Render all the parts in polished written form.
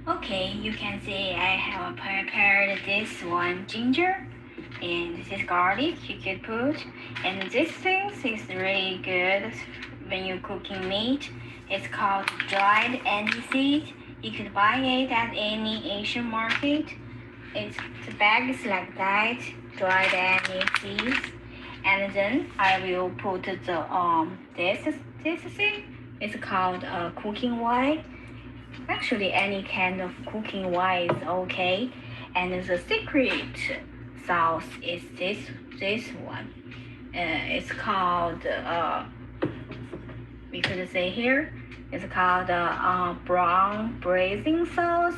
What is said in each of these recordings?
Okay, you can see I have prepared this one ginger and this is garlic you could put, and this thing is really good when you're cooking meat. It's called dried anti-seed. You could buy it at any Asian market. It's the bag is like that, dried anti-seeds, and then I will put the this thing. It's called cooking oil. Actually, any kind of cooking oil is okay. And the secret sauce is this one. It's called we could say here. It's called brown braising sauce.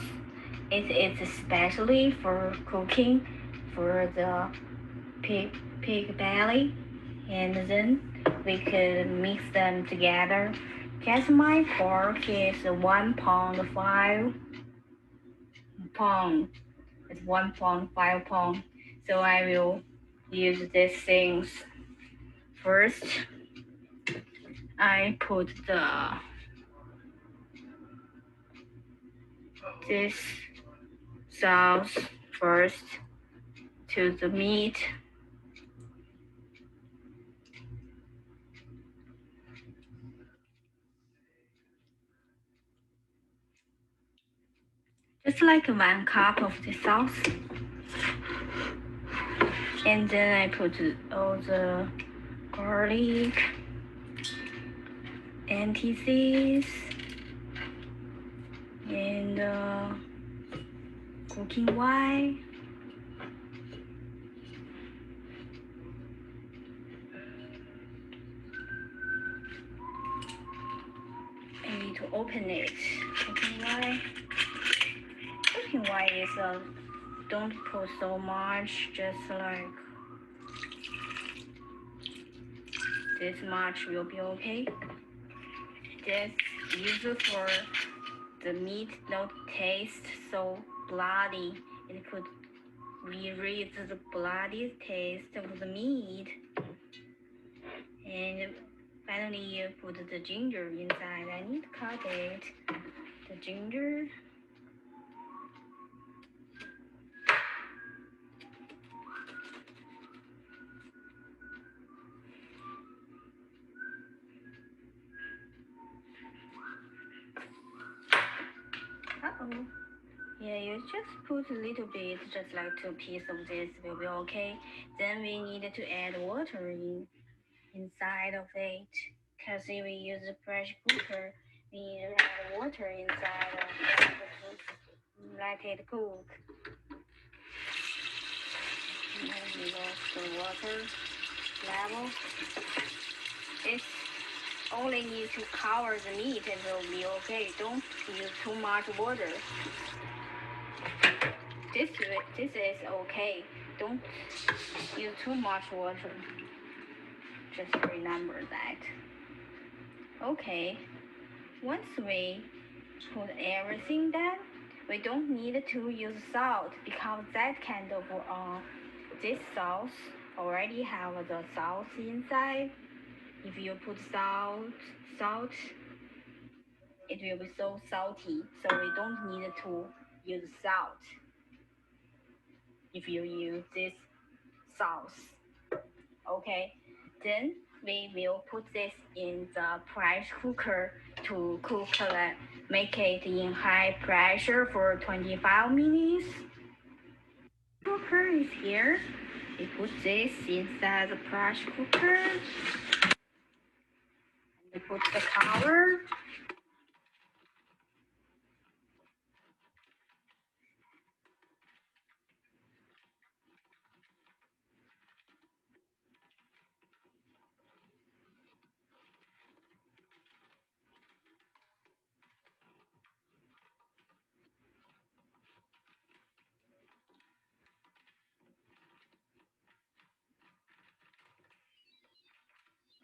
It's especially for cooking for the pig belly, and then we could mix them together. Guess my pork is 1.5 pound. It's 1.5 pound. So I will use these things first. I put this sauce first to the meat. Just like 1 cup of the sauce. And then I put all the garlic, antithesis, and cooking oil. I need to open it. Cooking oil. Cooking oil is don't put so much, just like this much will be okay. This used for the meat not taste so bloody. It could reduce the bloody taste of the meat. And finally, you put the ginger inside. I need to cut it. The ginger. Uh-oh. Yeah, you just put a little bit, just like 2 pieces of this will be okay. Then we need to add water inside of it. Because if we use a pressure cooker, we need to add water inside of it to let it cook. And we lost the water level. It's only need to cover the meat and it will be okay. Don't use too much water. This is okay. Don't use too much water. Just remember that. Okay. Once we put everything done, we don't need to use salt because that kind of this sauce already have the sauce inside. If you put salt, it will be so salty. So we don't need to use salt if you use this sauce. Okay, then we will put this in the pressure cooker to cook it, make it in high pressure for 25 minutes. Cooker is here. We put this inside the pressure cooker. We put the cover.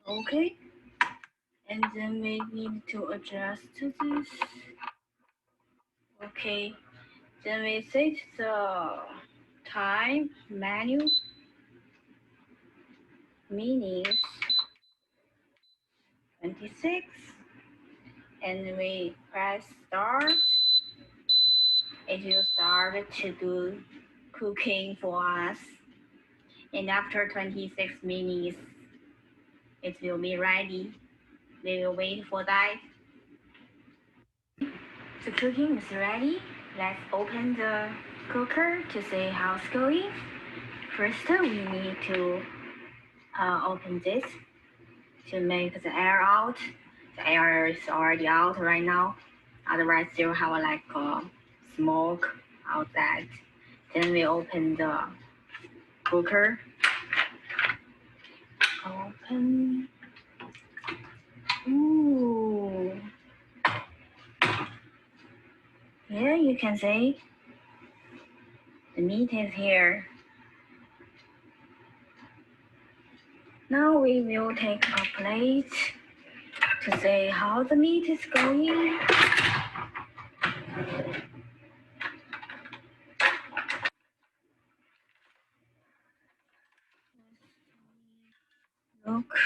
Okay, and then we need to adjust this. Okay, then we set the time menu minutes 26, and we press start. it will start to do cooking for us. And after 26 minutes, it will be ready. We will wait for that. The cooking is ready. Let's open the cooker to see how it's going. First, we need to open this to make the air out. The air is already out right now. Otherwise, you'll have like smoke outside. Then we open the cooker. Open. Ooh. Yeah, you can see the meat is here. Now we will take a plate to see how the meat is going. Look,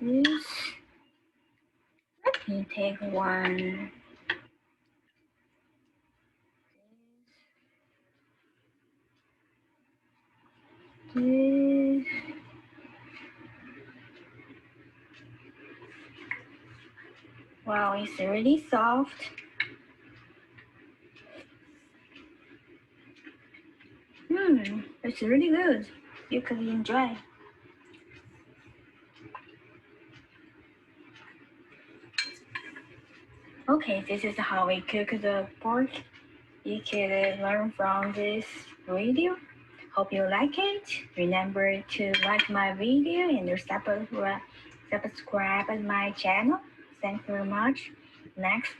this. Let me take one. This. Wow, it's really soft. It's really good. You can enjoy. Okay, this is how we cook the pork. You can learn from this video. Hope you like it. Remember to like my video and subscribe to my channel. Thank you very much. Next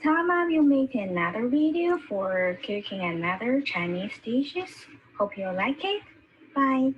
time I will make another video for cooking another Chinese dishes. Hope you like it. Bye.